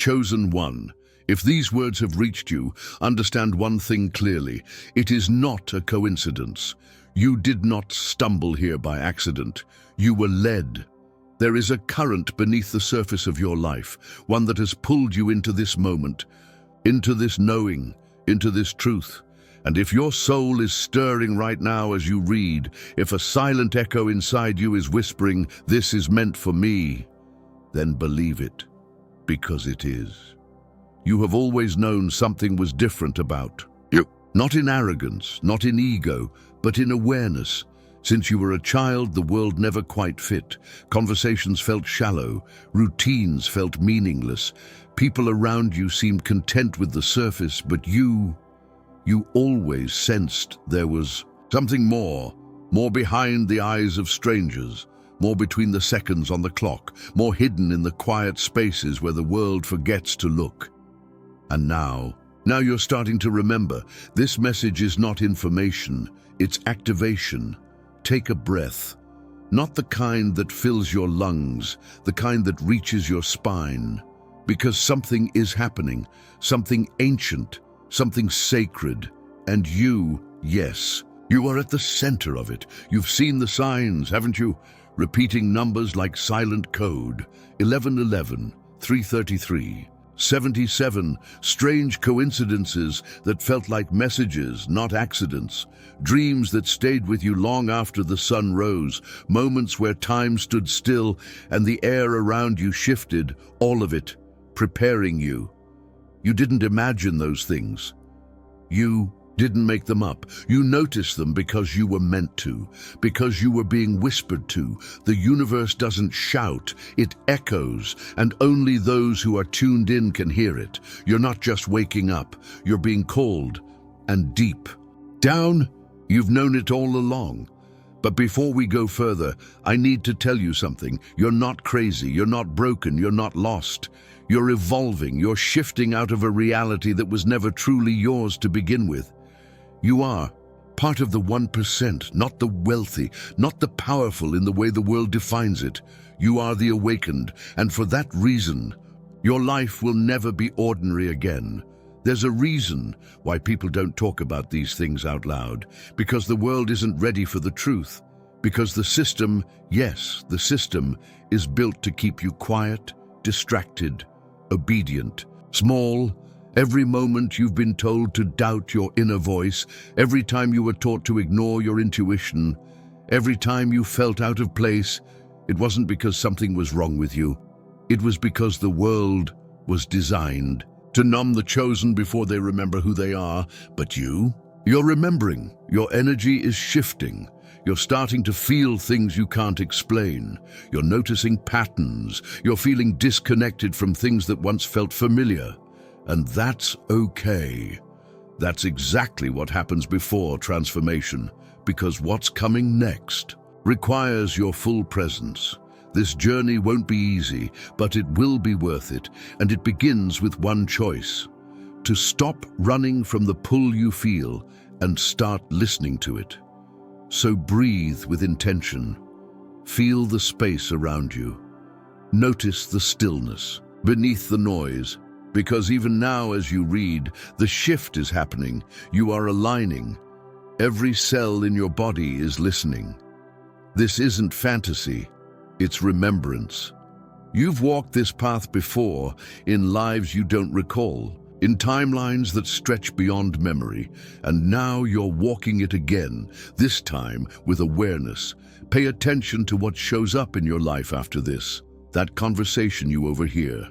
chosen one. If these words have reached you, understand one thing clearly. It is not a coincidence. You did not stumble here by accident. You were led. There is a current beneath the surface of your life, one that has pulled you into this moment, into this knowing, into this truth. And if your soul is stirring right now as you read, if a silent echo inside you is whispering, "This is meant for me," then believe it, because it is. You have always known something was different about you. Not in arrogance, not in ego, but in awareness. Since you were a child, the world never quite fit. Conversations felt shallow, routines felt meaningless. People around you seemed content with the surface, but you always sensed there was something more behind the eyes of strangers, more between the seconds on the clock, more hidden in the quiet spaces where the world forgets to look. And now you're starting to remember. This message is not information, it's activation. Take a breath. Not the kind that fills your lungs, the kind that reaches your spine. Because something is happening, something ancient, something sacred. And you, yes, you are at the center of it. You've seen the signs, haven't you? Repeating numbers like silent code. 1111, 333. 77, strange coincidences that felt like messages, not accidents. Dreams that stayed with you long after the sun rose. Moments where time stood still and the air around you shifted. All of it, preparing you. You didn't imagine those things. You didn't make them up. You noticed them because you were meant to, because you were being whispered to. The universe doesn't shout, it echoes, and only those who are tuned in can hear it. You're not just waking up, you're being called, and deep down, you've known it all along. But before we go further, I need to tell you something. You're not crazy, you're not broken, you're not lost. You're evolving, you're shifting out of a reality that was never truly yours to begin with. You are part of the 1%, not the wealthy, not the powerful in the way the world defines it. You are the awakened, and for that reason, your life will never be ordinary again. There's a reason why people don't talk about these things out loud, because the world isn't ready for the truth, because the system, yes, the system, is built to keep you quiet, distracted, obedient, small. Every moment you've been told to doubt your inner voice, every time you were taught to ignore your intuition, every time you felt out of place, it wasn't because something was wrong with you. It was because the world was designed to numb the chosen before they remember who they are. But you're remembering. Your energy is shifting. You're starting to feel things you can't explain. You're noticing patterns. You're feeling disconnected from things that once felt familiar. And that's okay. That's exactly what happens before transformation, because what's coming next requires your full presence. This journey won't be easy, but it will be worth it, and it begins with one choice: to stop running from the pull you feel and start listening to it. So breathe with intention. Feel the space around you. Notice the stillness beneath the noise. Because even now as you read, the shift is happening. You are aligning. Every cell in your body is listening. This isn't fantasy, it's remembrance. You've walked this path before, in lives you don't recall, in timelines that stretch beyond memory, and now you're walking it again, this time with awareness. Pay attention to what shows up in your life after this. That conversation you overhear.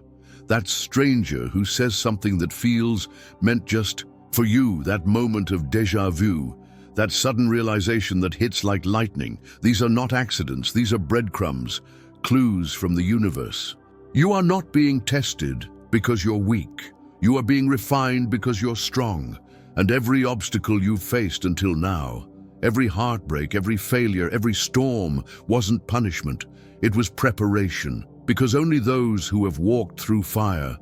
That stranger who says something that feels meant just for you, that moment of déjà vu, that sudden realization that hits like lightning. These are not accidents, these are breadcrumbs, clues from the universe. You are not being tested because you're weak. You are being refined because you're strong. And every obstacle you've faced until now, every heartbreak, every failure, every storm wasn't punishment. It was preparation. Because only those who have walked through fire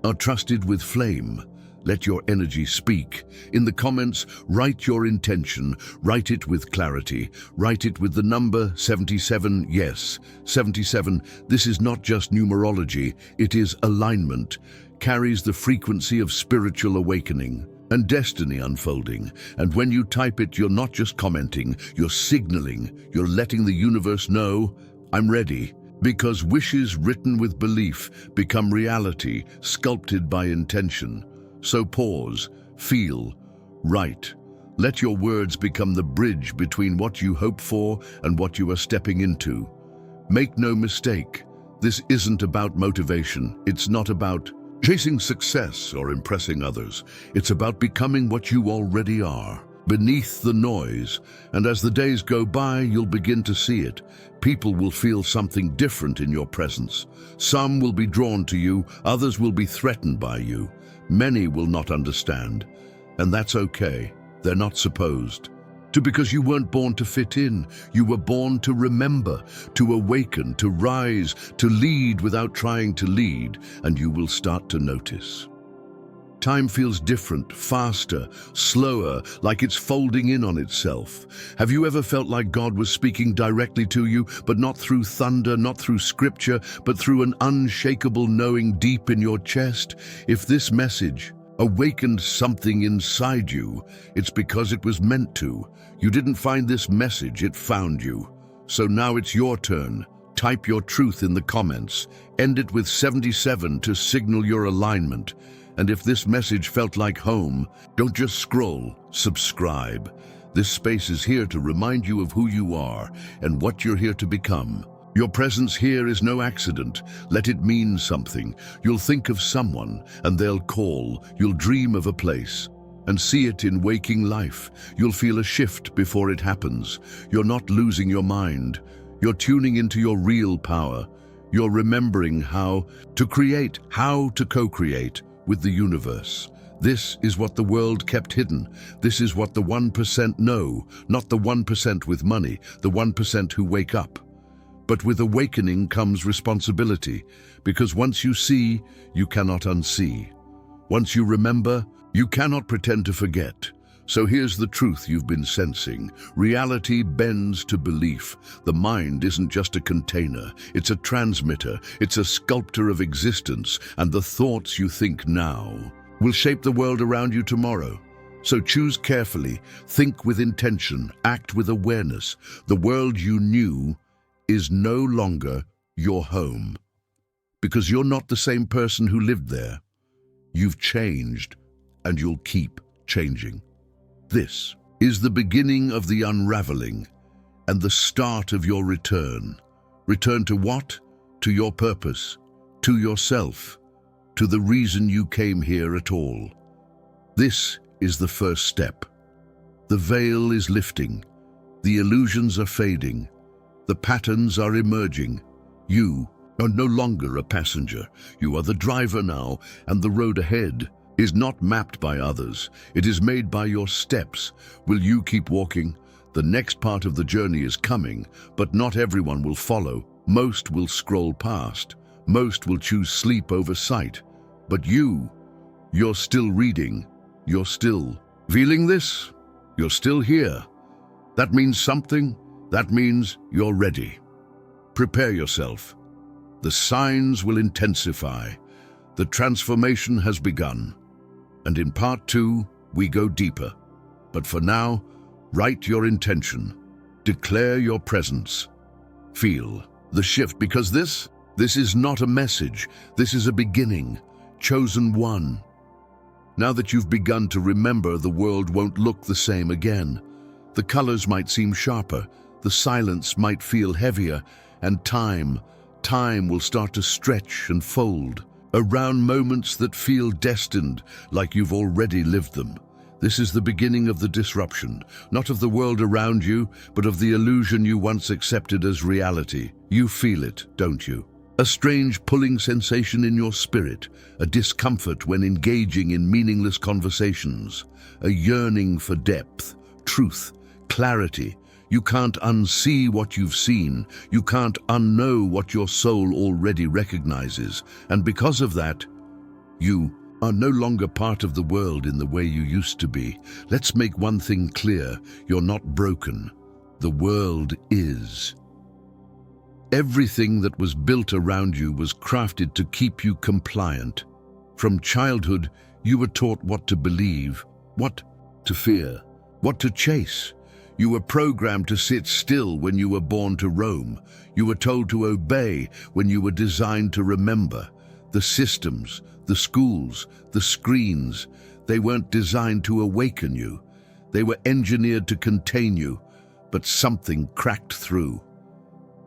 are trusted with flame. Let your energy speak. In the comments, write your intention. Write it with clarity. Write it with the number 77. Yes, 77. This is not just numerology. It is alignment. Carries the frequency of spiritual awakening and destiny unfolding. And when you type it, you're not just commenting, you're signaling, you're letting the universe know, I'm ready. Because wishes written with belief become reality, sculpted by intention. So pause, feel, write. Let your words become the bridge between what you hope for and what you are stepping into. Make no mistake, this isn't about motivation. It's not about chasing success or impressing others. It's about becoming what you already are, beneath the noise. And as the days go by, you'll begin to see it. People will feel something different in your presence. Some will be drawn to you, others will be threatened by you. Many will not understand, and that's okay. They're not supposed to, because you weren't born to fit in. You were born to remember, to awaken, to rise, to lead without trying to lead, and you will start to notice. Time feels different, faster, slower, like it's folding in on itself. Have you ever felt like God was speaking directly to you, but not through thunder, not through scripture, but through an unshakable knowing deep in your chest? If this message awakened something inside you, it's because it was meant to. You didn't find this message, it found you. So now it's your turn. Type your truth in the comments. End it with 77 to signal your alignment. And if this message felt like home, don't just scroll, subscribe. This space is here to remind you of who you are and what you're here to become. Your presence here is no accident. Let it mean something. You'll think of someone and they'll call. You'll dream of a place and see it in waking life. You'll feel a shift before it happens. You're not losing your mind. You're tuning into your real power. You're remembering how to create, how to co-create with the universe. This is what the world kept hidden. This is what the 1% know, not the 1% with money, the 1% who wake up. But with awakening comes responsibility, because once you see, you cannot unsee. Once you remember, you cannot pretend to forget. So here's the truth you've been sensing. Reality bends to belief. The mind isn't just a container, it's a transmitter, it's a sculptor of existence, and the thoughts you think now will shape the world around you tomorrow. So choose carefully, think with intention, act with awareness. The world you knew is no longer your home, because you're not the same person who lived there. You've changed, and you'll keep changing. This is the beginning of the unraveling and the start of your return. Return to what? To your purpose, to yourself, to the reason you came here at all. This is the first step. The veil is lifting. The illusions are fading. The patterns are emerging. You are no longer a passenger. You are the driver now, and the road ahead is not mapped by others. It is made by your steps. Will you keep walking? The next part of the journey is coming, but not everyone will follow. Most will scroll past. Most will choose sleep over sight. But you're still reading. You're still feeling this. You're still here. That means something. That means you're ready. Prepare yourself. The signs will intensify. The transformation has begun. And in part 2, we go deeper. But for now, write your intention. Declare your presence. Feel the shift, because this is not a message. This is a beginning. Chosen one. Now that you've begun to remember, the world won't look the same again. The colors might seem sharper. The silence might feel heavier. And time will start to stretch and fold around moments that feel destined, like you've already lived them. This is the beginning of the disruption, not of the world around you, but of the illusion you once accepted as reality. You feel it, don't you? A strange pulling sensation in your spirit, a discomfort when engaging in meaningless conversations, a yearning for depth, truth, clarity. You can't unsee what you've seen. You can't unknow what your soul already recognizes. And because of that, you are no longer part of the world in the way you used to be. Let's make one thing clear. You're not broken. The world is. Everything that was built around you was crafted to keep you compliant. From childhood, you were taught what to believe, what to fear, what to chase. You were programmed to sit still when you were born to roam. You were told to obey when you were designed to remember. The systems, the schools, the screens, they weren't designed to awaken you. They were engineered to contain you, but something cracked through.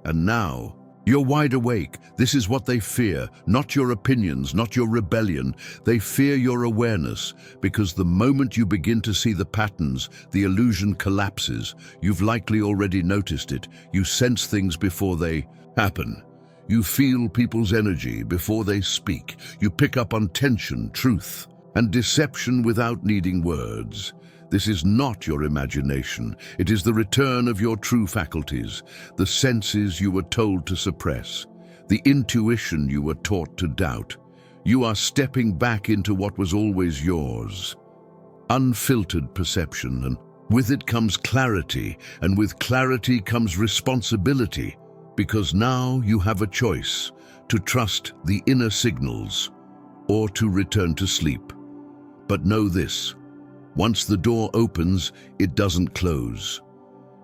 And now, you're wide awake. This is what they fear, not your opinions, not your rebellion. They fear your awareness, because the moment you begin to see the patterns, the illusion collapses. You've likely already noticed it. You sense things before they happen. You feel people's energy before they speak. You pick up on tension, truth, and deception without needing words. This is not your imagination. It is the return of your true faculties, the senses you were told to suppress, the intuition you were taught to doubt. You are stepping back into what was always yours. Unfiltered perception, and with it comes clarity, and with clarity comes responsibility, because now you have a choice to trust the inner signals or to return to sleep. But know this. Once the door opens, it doesn't close.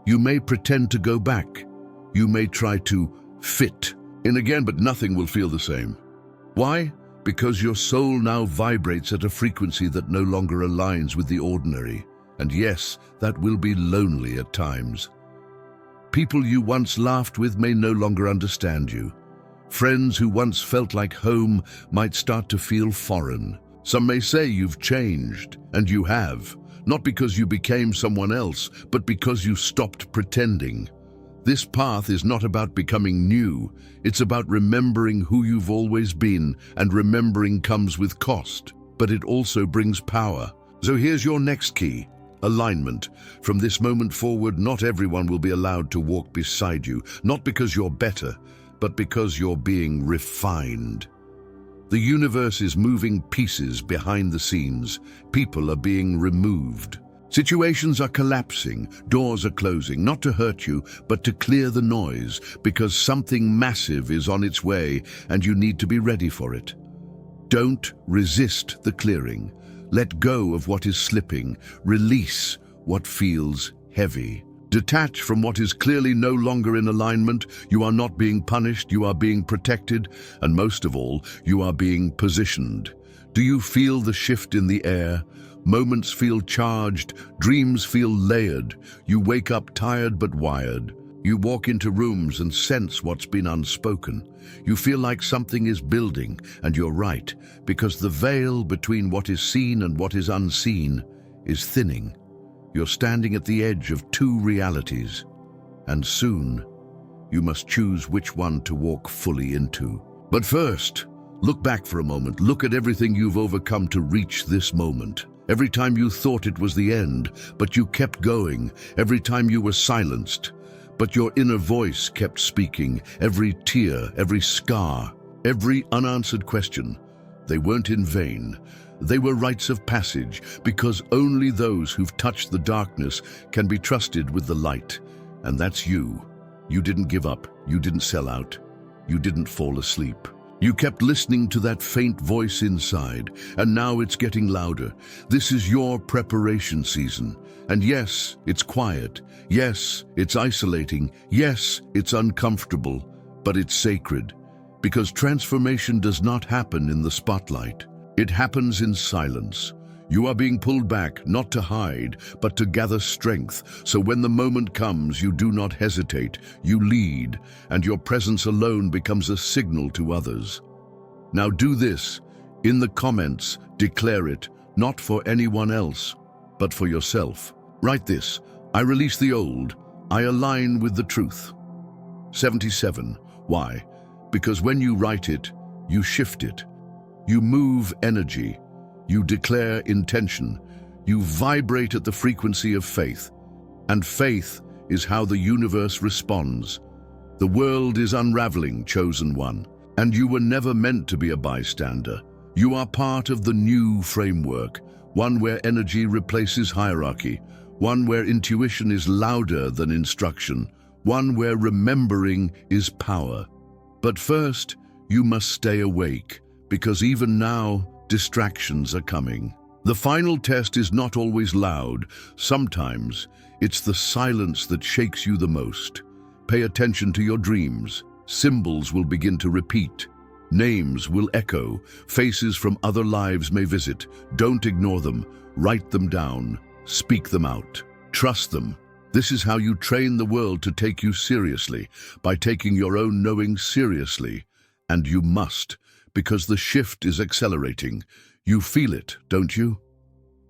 You may pretend to go back. You may try to fit in again, but nothing will feel the same. Why? Because your soul now vibrates at a frequency that no longer aligns with the ordinary. And yes, that will be lonely at times. People you once laughed with may no longer understand you. Friends who once felt like home might start to feel foreign. Some may say you've changed, and you have, not because you became someone else, but because you stopped pretending. This path is not about becoming new, it's about remembering who you've always been, and remembering comes with cost, but it also brings power. So here's your next key, alignment. From this moment forward, not everyone will be allowed to walk beside you, not because you're better, but because you're being refined. The universe is moving pieces behind the scenes. People are being removed. Situations are collapsing. Doors are closing, not to hurt you, but to clear the noise, because something massive is on its way and you need to be ready for it. Don't resist the clearing. Let go of what is slipping. Release what feels heavy. Detach from what is clearly no longer in alignment. You are not being punished, you are being protected, and most of all, you are being positioned. Do you feel the shift in the air? Moments feel charged, dreams feel layered. You wake up tired but wired. You walk into rooms and sense what's been unspoken. You feel like something is building, and you're right, because the veil between what is seen and what is unseen is thinning. You're standing at the edge of two realities, and soon you must choose which one to walk fully into. But first, look back for a moment. Look at everything you've overcome to reach this moment. Every time you thought it was the end, but you kept going. Every time you were silenced, but your inner voice kept speaking. Every tear, every scar, every unanswered question, they weren't in vain. They were rites of passage, because only those who've touched the darkness can be trusted with the light. And that's you. You didn't give up. You didn't sell out. You didn't fall asleep. You kept listening to that faint voice inside, and now it's getting louder. This is your preparation season. And yes, it's quiet. Yes, it's isolating. Yes, it's uncomfortable, but it's sacred. Because transformation does not happen in the spotlight. It happens in silence. You are being pulled back, not to hide, but to gather strength. So when the moment comes, you do not hesitate. You lead, and your presence alone becomes a signal to others. Now do this. In the comments, declare it, not for anyone else, but for yourself. Write this: I release the old. I align with the truth. 77. Why? Because when you write it, you shift it. You move energy. You declare intention. You vibrate at the frequency of faith. And faith is how the universe responds. The world is unraveling, chosen one. And you were never meant to be a bystander. You are part of the new framework, one where energy replaces hierarchy, one where intuition is louder than instruction, one where remembering is power. But first, you must stay awake, because even now, distractions are coming. The final test is not always loud. Sometimes, it's the silence that shakes you the most. Pay attention to your dreams. Symbols will begin to repeat. Names will echo. Faces from other lives may visit. Don't ignore them. Write them down. Speak them out. Trust them. This is how you train the world to take you seriously, by taking your own knowing seriously. And you must, because the shift is accelerating. You feel it, don't you?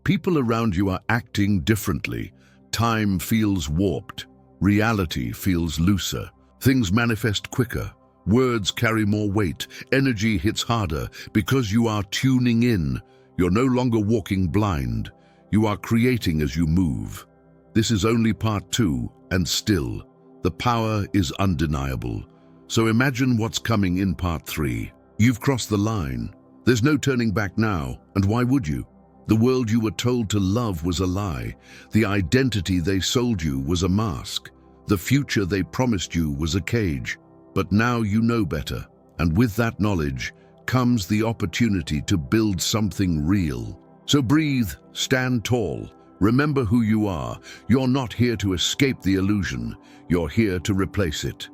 People around you are acting differently. Time feels warped. Reality feels looser. Things manifest quicker. Words carry more weight. Energy hits harder because you are tuning in. You're no longer walking blind. You are creating as you move. This is only part 2, and still, the power is undeniable. So imagine what's coming in part 3. You've crossed the line. There's no turning back now, and why would you? The world you were told to love was a lie. The identity they sold you was a mask. The future they promised you was a cage. But now you know better, and with that knowledge comes the opportunity to build something real. So breathe, stand tall. Remember who you are. You're not here to escape the illusion. You're here to replace it.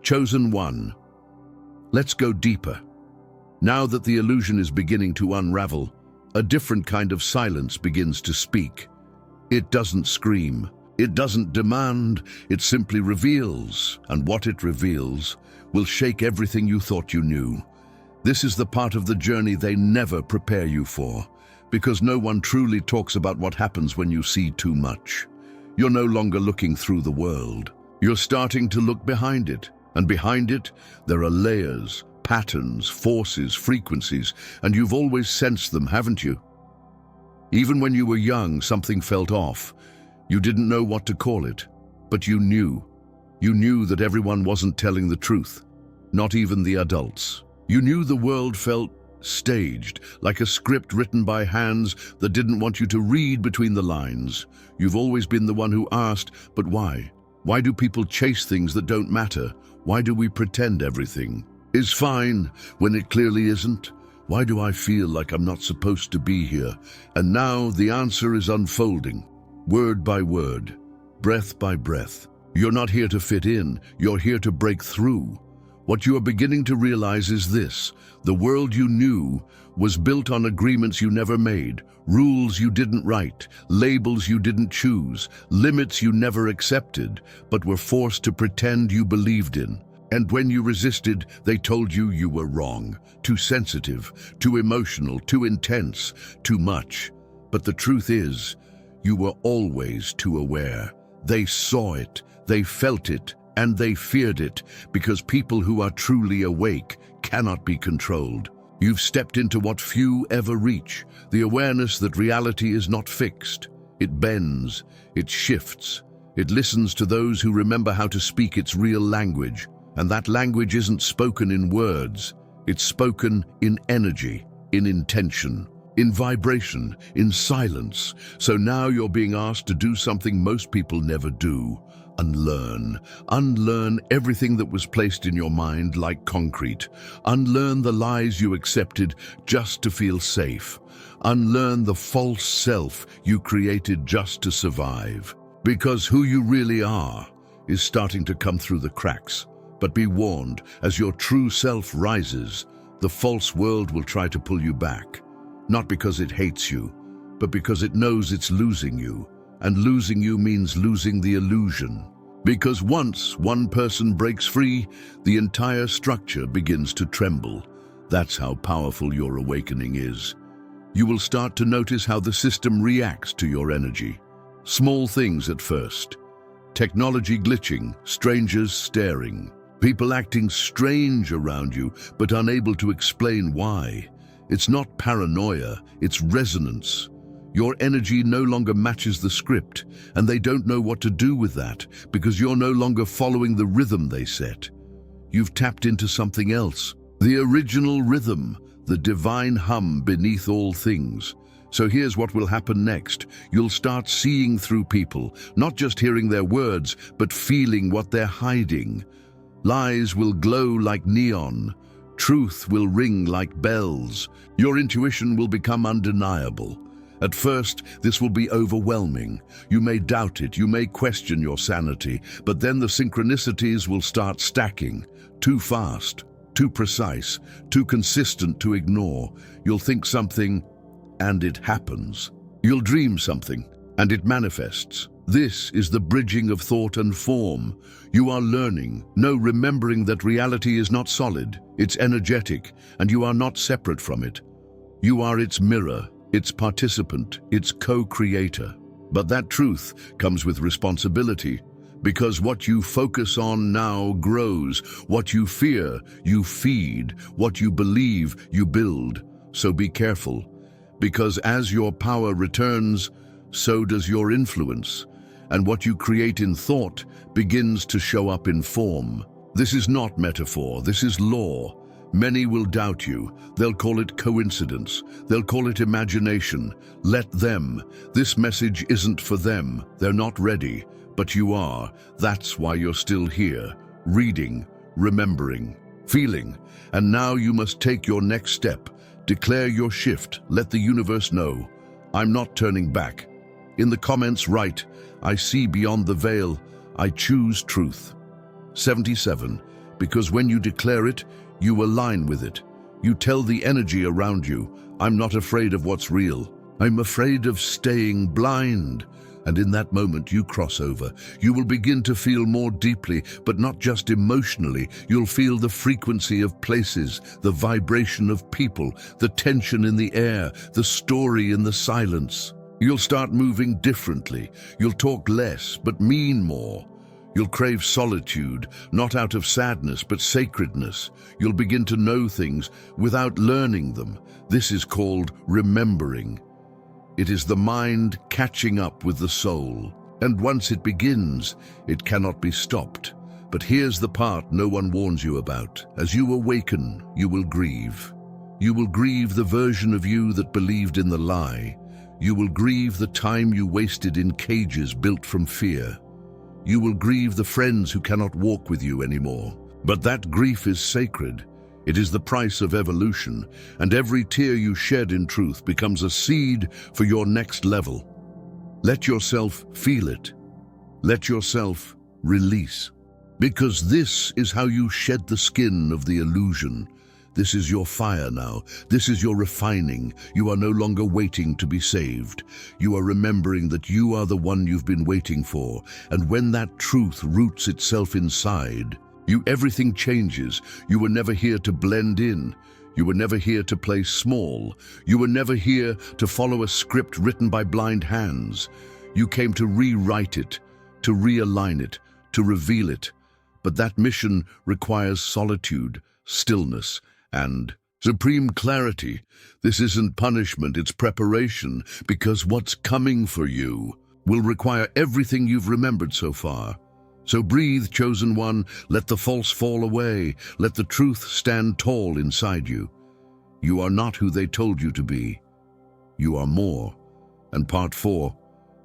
Chosen one. Let's go deeper. Now that the illusion is beginning to unravel, a different kind of silence begins to speak. It doesn't scream. It doesn't demand. It simply reveals. And what it reveals will shake everything you thought you knew. This is the part of the journey they never prepare you for, because no one truly talks about what happens when you see too much. You're no longer looking through the world. You're starting to look behind it. And behind it, there are layers, patterns, forces, frequencies, and you've always sensed them, haven't you? Even when you were young, something felt off. You didn't know what to call it, but you knew. You knew that everyone wasn't telling the truth, not even the adults. You knew the world felt staged, like a script written by hands that didn't want you to read between the lines. You've always been the one who asked, but why? Why do people chase things that don't matter? Why do we pretend everything is fine when it clearly isn't? Why do I feel like I'm not supposed to be here? And now the answer is unfolding, word by word, breath by breath. You're not here to fit in, you're here to break through. What you are beginning to realize is this: the world you knew was built on agreements you never made, rules you didn't write, labels you didn't choose, limits you never accepted, but were forced to pretend you believed in. And when you resisted, they told you you were wrong, too sensitive, too emotional, too intense, too much. But the truth is, you were always too aware. They saw it, they felt it, and they feared it, because people who are truly awake cannot be controlled. You've stepped into what few ever reach, the awareness that reality is not fixed. It bends, it shifts, it listens to those who remember how to speak its real language. And that language isn't spoken in words, it's spoken in energy, in intention, in vibration, in silence. So now you're being asked to do something most people never do. Unlearn. Unlearn everything that was placed in your mind like concrete. Unlearn the lies you accepted just to feel safe. Unlearn the false self you created just to survive. Because who you really are is starting to come through the cracks. But be warned, as your true self rises, the false world will try to pull you back. Not because it hates you, but because it knows it's losing you. And losing you means losing the illusion. Because once one person breaks free, the entire structure begins to tremble. That's how powerful your awakening is. You will start to notice how the system reacts to your energy. Small things at first. Technology glitching, strangers staring, people acting strange around you but unable to explain why. It's not paranoia, it's resonance. Your energy no longer matches the script, and they don't know what to do with that because you're no longer following the rhythm they set. You've tapped into something else, the original rhythm, the divine hum beneath all things. So here's what will happen next. You'll start seeing through people, not just hearing their words, but feeling what they're hiding. Lies will glow like neon. Truth will ring like bells. Your intuition will become undeniable. At first, this will be overwhelming. You may doubt it, you may question your sanity, but then the synchronicities will start stacking. Too fast, too precise, too consistent to ignore. You'll think something, and it happens. You'll dream something, and it manifests. This is the bridging of thought and form. You are learning, remembering that reality is not solid, it's energetic, and you are not separate from it. You are its mirror, its participant, its co-creator. But that truth comes with responsibility, because what you focus on now grows. What you fear, you feed. What you believe, you build. So be careful, because as your power returns, so does your influence, and what you create in thought begins to show up in form. This is not metaphor, this is law. Many will doubt you. They'll call it coincidence. They'll call it imagination. Let them. This message isn't for them. They're not ready. But you are. That's why you're still here. Reading, remembering, feeling. And now you must take your next step. Declare your shift. Let the universe know. I'm not turning back. In the comments write, I see beyond the veil. I choose truth. 77. Because when you declare it, you align with it. You tell the energy around you, I'm not afraid of what's real. I'm afraid of staying blind. And in that moment you cross over. You will begin to feel more deeply, but not just emotionally. You'll feel the frequency of places, the vibration of people, the tension in the air, the story in the silence. You'll start moving differently. You'll talk less, but mean more. You'll crave solitude, not out of sadness, but sacredness. You'll begin to know things without learning them. This is called remembering. It is the mind catching up with the soul. And once it begins, it cannot be stopped. But here's the part no one warns you about. As you awaken, you will grieve. You will grieve the version of you that believed in the lie. You will grieve the time you wasted in cages built from fear. You will grieve the friends who cannot walk with you anymore. But that grief is sacred. It is the price of evolution, and every tear you shed in truth becomes a seed for your next level. Let yourself feel it. Let yourself release. Because this is how you shed the skin of the illusion. This is your fire now. This is your refining. You are no longer waiting to be saved. You are remembering that you are the one you've been waiting for. And when that truth roots itself inside, everything changes. You were never here to blend in. You were never here to play small. You were never here to follow a script written by blind hands. You came to rewrite it, to realign it, to reveal it. But that mission requires solitude, stillness, and supreme clarity. This isn't punishment, it's preparation, because what's coming for you will require everything you've remembered so far. So breathe, chosen one, let the false fall away, let the truth stand tall inside you. You are not who they told you to be. You are more, and part 4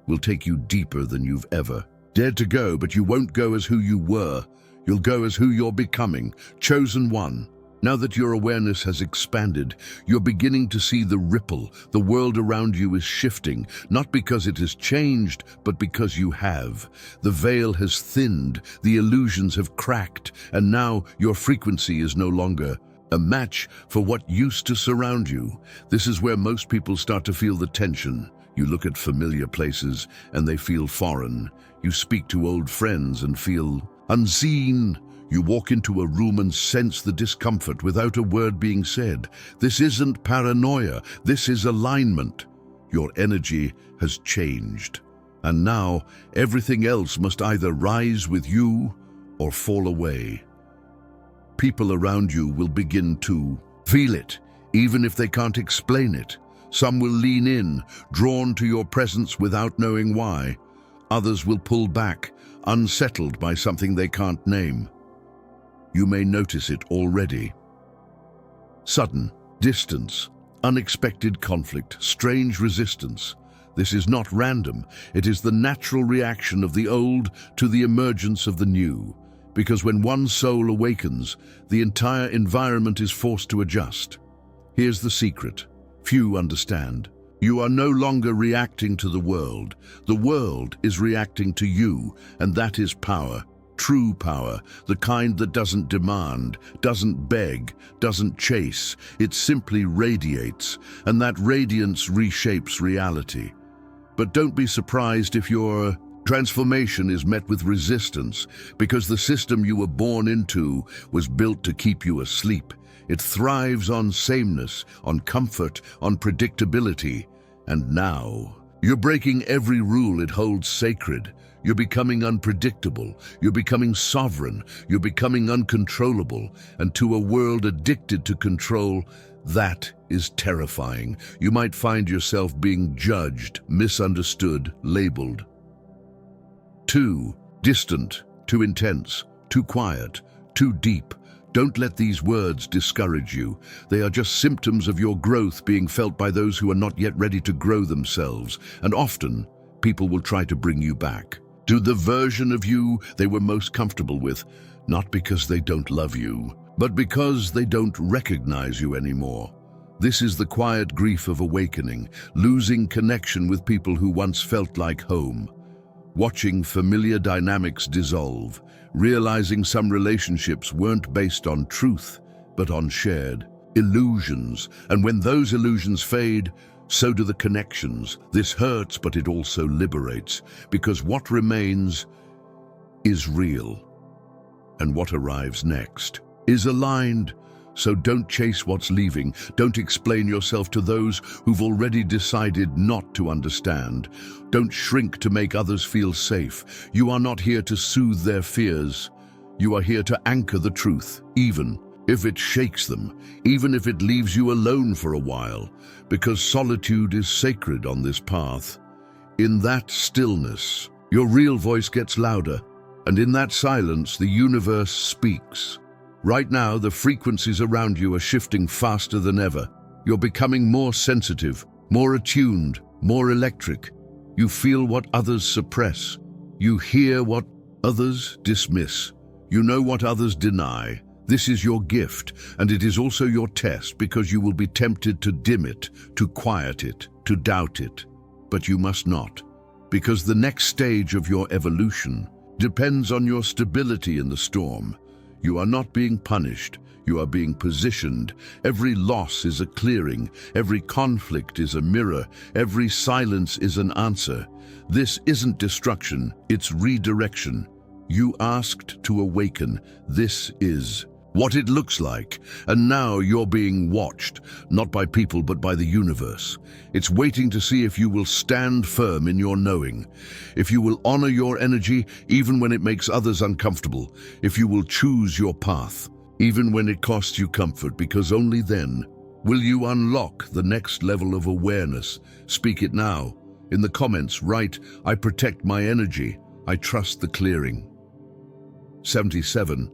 will take you deeper than you've ever dared to go, but you won't go as who you were. You'll go as who you're becoming, chosen one. Now that your awareness has expanded, you're beginning to see the ripple. The world around you is shifting, not because it has changed, but because you have. The veil has thinned, the illusions have cracked, and now your frequency is no longer a match for what used to surround you. This is where most people start to feel the tension. You look at familiar places and they feel foreign. You speak to old friends and feel unseen. You walk into a room and sense the discomfort without a word being said. This isn't paranoia, this is alignment. Your energy has changed. And now, everything else must either rise with you or fall away. People around you will begin to feel it, even if they can't explain it. Some will lean in, drawn to your presence without knowing why. Others will pull back, unsettled by something they can't name. You may notice it already. Sudden, Distance, unexpected conflict, strange resistance. This is not random. It is the natural reaction of the old to the emergence of the new. Because when one soul awakens, the entire environment is forced to adjust. Here's the secret. Few understand. You are no longer reacting to the world. The world is reacting to you, and that is power. True power, the kind that doesn't demand, doesn't beg, doesn't chase. It simply radiates, and that radiance reshapes reality. But don't be surprised if your transformation is met with resistance, because the system you were born into was built to keep you asleep. It thrives on sameness, on comfort, on predictability. And now, you're breaking every rule it holds sacred. You're becoming unpredictable. You're becoming sovereign. You're becoming uncontrollable. And to a world addicted to control, that is terrifying. You might find yourself being judged, misunderstood, labeled. Too distant, too intense, too quiet, too deep. Don't let these words discourage you. They are just symptoms of your growth being felt by those who are not yet ready to grow themselves. And often, people will try to bring you back to the version of you they were most comfortable with, not because they don't love you, but because they don't recognize you anymore. This is the quiet grief of awakening, losing connection with people who once felt like home, watching familiar dynamics dissolve, realizing some relationships weren't based on truth, but on shared illusions. And when those illusions fade, so do the connections. This hurts, but it also liberates, because what remains is real, and what arrives next is aligned. So don't chase what's leaving. Don't explain yourself to those who've already decided not to understand. Don't shrink to make others feel safe. You are not here to soothe their fears. You are here to anchor the truth, even if it shakes them, even if it leaves you alone for a while, because solitude is sacred on this path. In that stillness, your real voice gets louder, and in that silence, the universe speaks. Right now, the frequencies around you are shifting faster than ever. You're becoming more sensitive, more attuned, more electric. You feel what others suppress. You hear what others dismiss. You know what others deny. This is your gift, and it is also your test, because you will be tempted to dim it, to quiet it, to doubt it. But you must not, because the next stage of your evolution depends on your stability in the storm. You are not being punished, you are being positioned. Every loss is a clearing, every conflict is a mirror, every silence is an answer. This isn't destruction, it's redirection. You asked to awaken. This is what it looks like, and now you're being watched, not by people but by the universe. It's waiting to see if you will stand firm in your knowing, if you will honor your energy even when it makes others uncomfortable, if you will choose your path, even when it costs you comfort, because only then will you unlock the next level of awareness. Speak it now. In the comments, write, "I protect my energy. I trust the clearing." 77.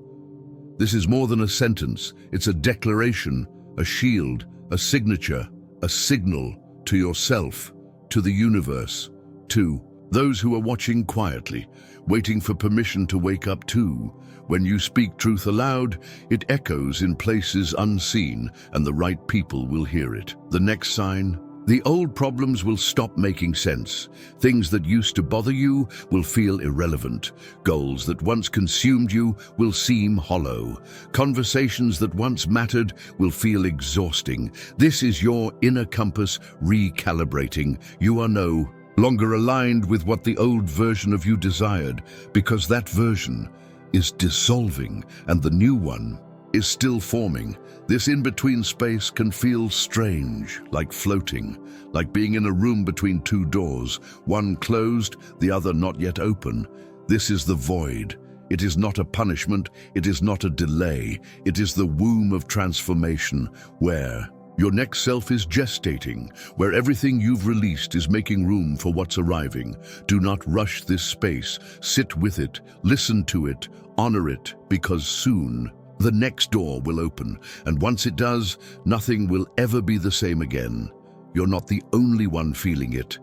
This is more than a sentence. It's a declaration, a shield, a signature, a signal to yourself, to the universe, to those who are watching quietly, waiting for permission to wake up too. When you speak truth aloud, it echoes in places unseen, and the right people will hear it. The next sign: the old problems will stop making sense. Things that used to bother you will feel irrelevant. Goals that once consumed you will seem hollow. Conversations that once mattered will feel exhausting. This is your inner compass recalibrating. You are no longer aligned with what the old version of you desired, because that version is dissolving and the new one is still forming. This in-between space can feel strange, like floating, like being in a room between two doors, one closed, the other not yet open. This is the void. It is not a punishment, it is not a delay, it is the womb of transformation, where your next self is gestating, where everything you've released is making room for what's arriving. Do not rush this space. Sit with it, listen to it, honor it, because soon The next door will open, and once it does, nothing will ever be the same again. You're not the only one feeling it.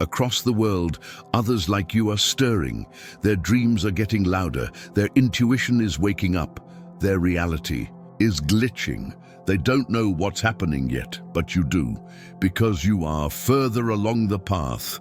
Across the world, others like you are stirring. Their dreams are getting louder. Their intuition is waking up. Their reality is glitching. They don't know what's happening yet, but you do, because you are further along the path.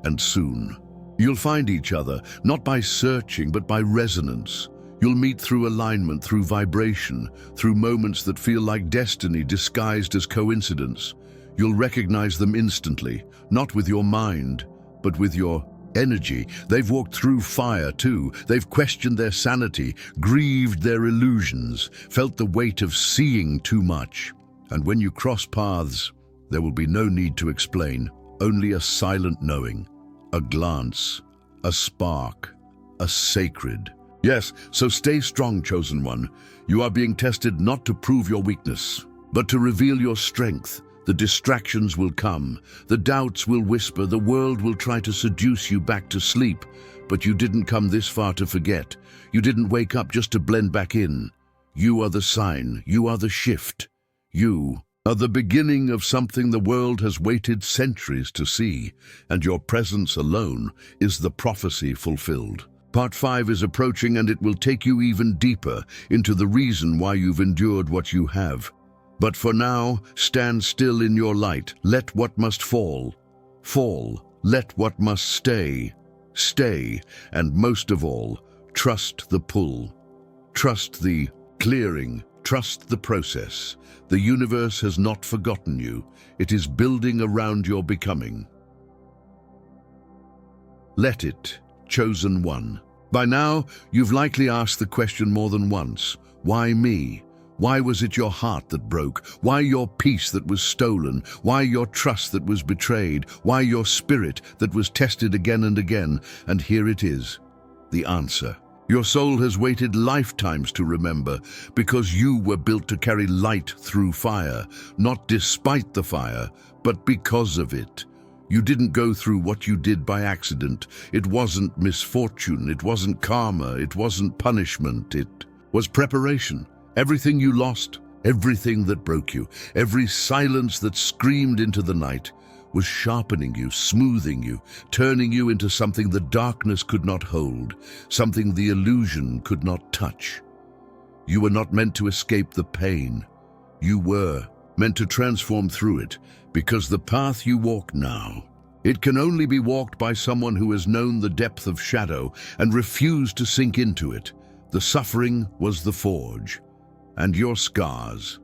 And soon, you'll find each other, not by searching, but by resonance. You'll meet through alignment, through vibration, through moments that feel like destiny disguised as coincidence. You'll recognize them instantly, not with your mind, but with your energy. They've walked through fire too. They've questioned their sanity, grieved their illusions, felt the weight of seeing too much. And when you cross paths, there will be no need to explain, only a silent knowing, a glance, a spark, a sacred. Yes, so stay strong, chosen one. You are being tested not to prove your weakness, but to reveal your strength. The distractions will come, the doubts will whisper, the world will try to seduce you back to sleep, but you didn't come this far to forget. You didn't wake up just to blend back in. You are the sign, you are the shift. You are the beginning of something the world has waited centuries to see, and your presence alone is the prophecy fulfilled. Part 5 is approaching, and it will take you even deeper into the reason why you've endured what you have. But for now, stand still in your light. Let what must fall, fall. Let what must stay, stay. And most of all, trust the pull. Trust the clearing. Trust the process. The universe has not forgotten you. It is building around your becoming. Let it, chosen one. By now, you've likely asked the question more than once. Why me? Why was it your heart that broke? Why your peace that was stolen? Why your trust that was betrayed? Why your spirit that was tested again and again? And here it is, the answer. Your soul has waited lifetimes to remember, because you were built to carry light through fire, not despite the fire, but because of it. You didn't go through what you did by accident. It wasn't misfortune, it wasn't karma, it wasn't punishment, it was preparation. Everything you lost, everything that broke you, every silence that screamed into the night was sharpening you, smoothing you, turning you into something the darkness could not hold, something the illusion could not touch. You were not meant to escape the pain. You were meant to transform through it, because the path you walk now, it can only be walked by someone who has known the depth of shadow and refused to sink into it. The suffering was the forge. And your scars,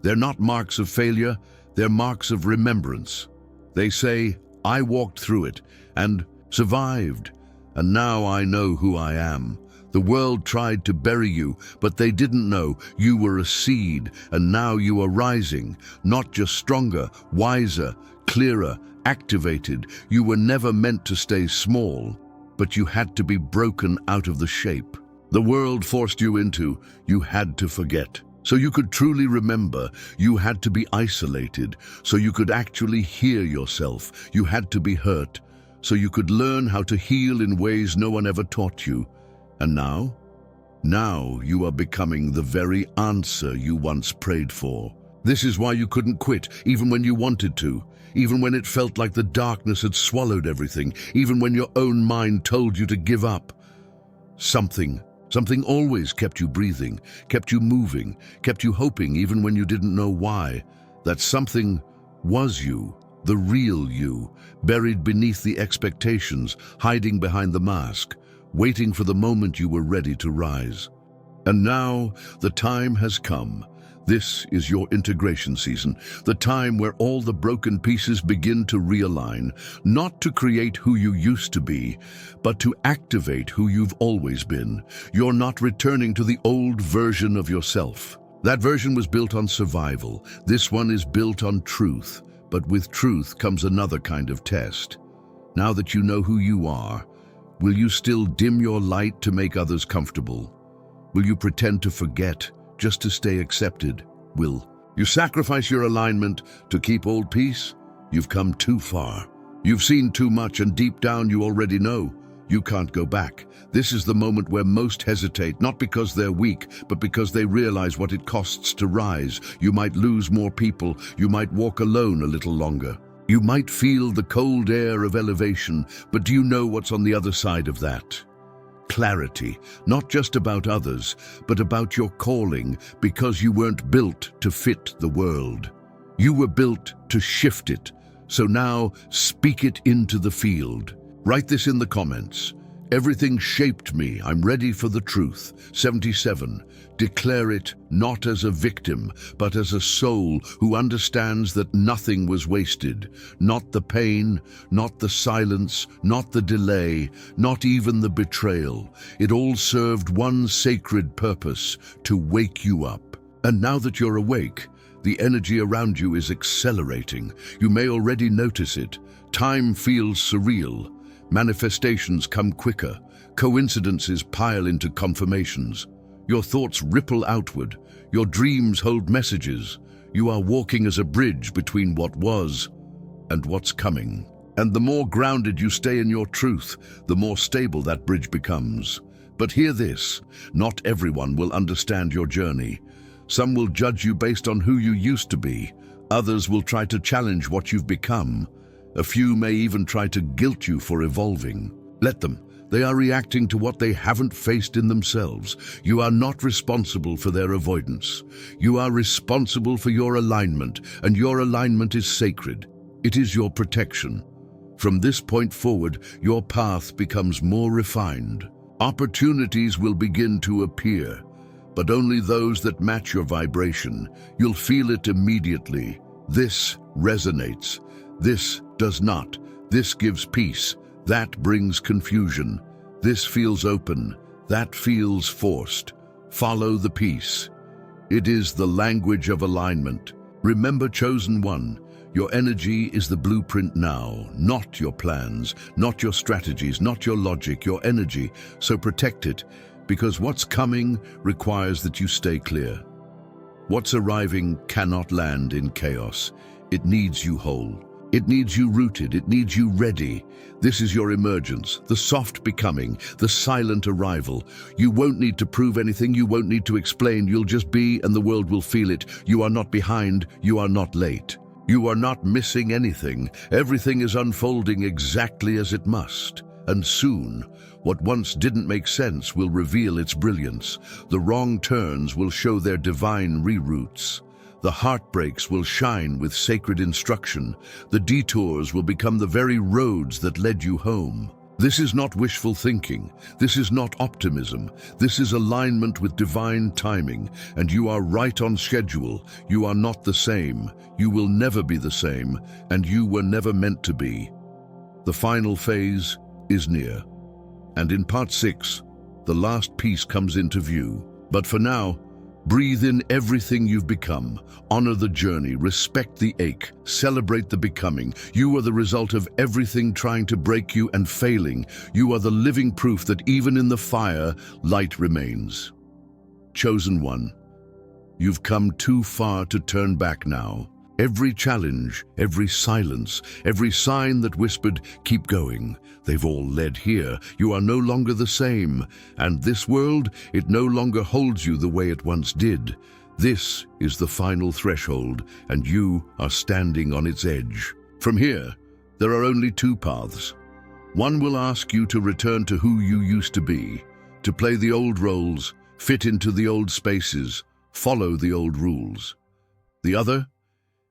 they're not marks of failure, they're marks of remembrance. They say, I walked through it and survived, and now I know who I am. The world tried to bury you, but they didn't know you were a seed, and now you are rising, not just stronger, wiser, clearer, activated. You were never meant to stay small, but you had to be broken out of the shape the world forced you into. You had to forget. So you could truly remember. You had to be isolated, so you could actually hear yourself. You had to be hurt, so you could learn how to heal in ways no one ever taught you. And now you are becoming the very answer you once prayed for. This is why you couldn't quit, even when you wanted to, even when it felt like the darkness had swallowed everything, even when your own mind told you to give up. Something always kept you breathing, kept you moving, kept you hoping even when you didn't know why. That something was you, the real you, buried beneath the expectations, hiding behind the mask, waiting for the moment you were ready to rise. And now the time has come. This is your integration season, the time where all the broken pieces begin to realign, not to create who you used to be, but to activate who you've always been. You're not returning to the old version of yourself. That version was built on survival. This one is built on truth, but with truth comes another kind of test. Now that you know who you are, will you still dim your light to make others comfortable? Will you pretend to forget just to stay accepted? Will you sacrifice your alignment to keep old peace? You've come too far. You've seen too much, and deep down you already know. You can't go back. This is the moment where most hesitate, not because they're weak, but because they realize what it costs to rise. You might lose more people. You might walk alone a little longer. You might feel the cold air of elevation, but do you know what's on the other side of that? Clarity, not just about others, but about your calling, because you weren't built to fit the world. You were built to shift it. So now, speak it into the field. Write this in the comments. Everything shaped me. I'm ready for the truth. 77. Declare it not as a victim, but as a soul who understands that nothing was wasted. Not the pain, not the silence, not the delay, not even the betrayal. It all served one sacred purpose: to wake you up. And now that you're awake, the energy around you is accelerating. You may already notice it. Time feels surreal. Manifestations come quicker. Coincidences pile into confirmations. Your thoughts ripple outward. Your dreams hold messages. You are walking as a bridge between what was and what's coming. And the more grounded you stay in your truth, the more stable that bridge becomes. But hear this, not everyone will understand your journey. Some will judge you based on who you used to be. Others will try to challenge what you've become. A few may even try to guilt you for evolving. Let them. They are reacting to what they haven't faced in themselves. You are not responsible for their avoidance. You are responsible for your alignment, and your alignment is sacred. It is your protection. From this point forward, your path becomes more refined. Opportunities will begin to appear, but only those that match your vibration. You'll feel it immediately. This resonates. This does not. This gives peace. That brings confusion. This feels open. That feels forced. Follow the peace. It is the language of alignment. Remember, chosen one, your energy is the blueprint now, not your plans, not your strategies, not your logic, your energy. So protect it, because what's coming requires that you stay clear. What's arriving cannot land in chaos. It needs you whole. It needs you rooted. It needs you ready. This is your emergence, the soft becoming, the silent arrival. You won't need to prove anything. You won't need to explain. You'll just be, and the world will feel it. You are not behind. You are not late. You are not missing anything. Everything is unfolding exactly as it must. And soon, what once didn't make sense will reveal its brilliance. The wrong turns will show their divine reroutes. The heartbreaks will shine with sacred instruction. The detours will become the very roads that led you home. This is not wishful thinking. This is not optimism. This is alignment with divine timing, and you are right on schedule. You are not the same. You will never be the same, and you were never meant to be. The final phase is near. And in part 6, the last piece comes into view. But for now, breathe in everything you've become. Honor the journey, respect the ache, celebrate the becoming. You are the result of everything trying to break you and failing. You are the living proof that even in the fire, light remains. Chosen one, you've come too far to turn back now. Every challenge, every silence, every sign that whispered, keep going, they've all led here. You are no longer the same, and this world, it no longer holds you the way it once did. This is the final threshold, and you are standing on its edge. From here, there are only two paths. One will ask you to return to who you used to be, to play the old roles, fit into the old spaces, follow the old rules. The other,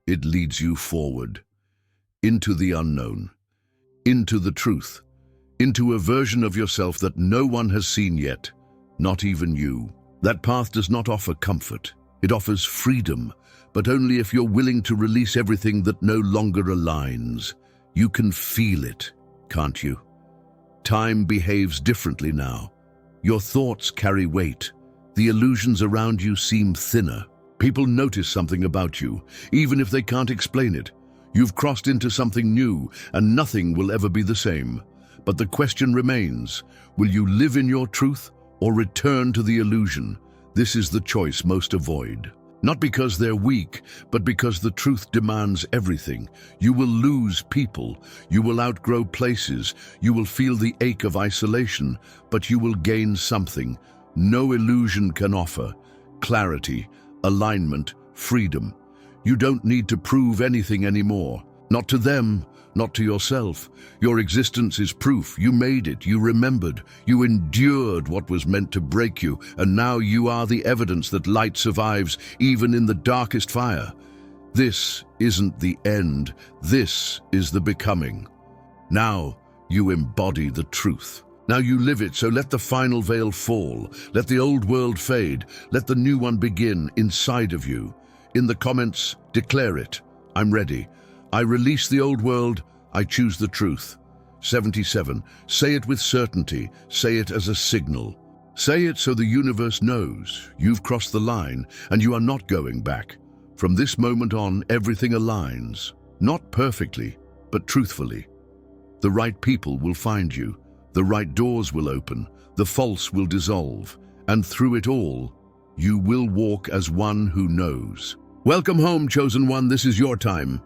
it leads you forward, into the unknown, into the truth, into a version of yourself that no one has seen yet, not even you. That path does not offer comfort. It offers freedom, but only if you're willing to release everything that no longer aligns. You can feel it, can't you? Time behaves differently now. Your thoughts carry weight. The illusions around you seem thinner. People notice something about you, even if they can't explain it. You've crossed into something new, and nothing will ever be the same. But the question remains, will you live in your truth or return to the illusion? This is the choice most avoid. Not because they're weak, but because the truth demands everything. You will lose people, you will outgrow places, you will feel the ache of isolation, but you will gain something no illusion can offer: clarity, alignment, freedom. You don't need to prove anything anymore. Not to them, not to yourself. Your existence is proof. You made it, you remembered, you endured what was meant to break you, and now you are the evidence that light survives even in the darkest fire. This isn't the end, this is the becoming. Now you embody the truth. Now you live it, so let the final veil fall. Let the old world fade. Let the new one begin inside of you. In the comments, declare it. I'm ready. I release the old world. I choose the truth. 77. Say it with certainty. Say it as a signal. Say it so the universe knows you've crossed the line and you are not going back. From this moment on, everything aligns. Not perfectly, but truthfully. The right people will find you. The right doors will open, the false will dissolve, and through it all, you will walk as one who knows. Welcome home, chosen one. This is your time.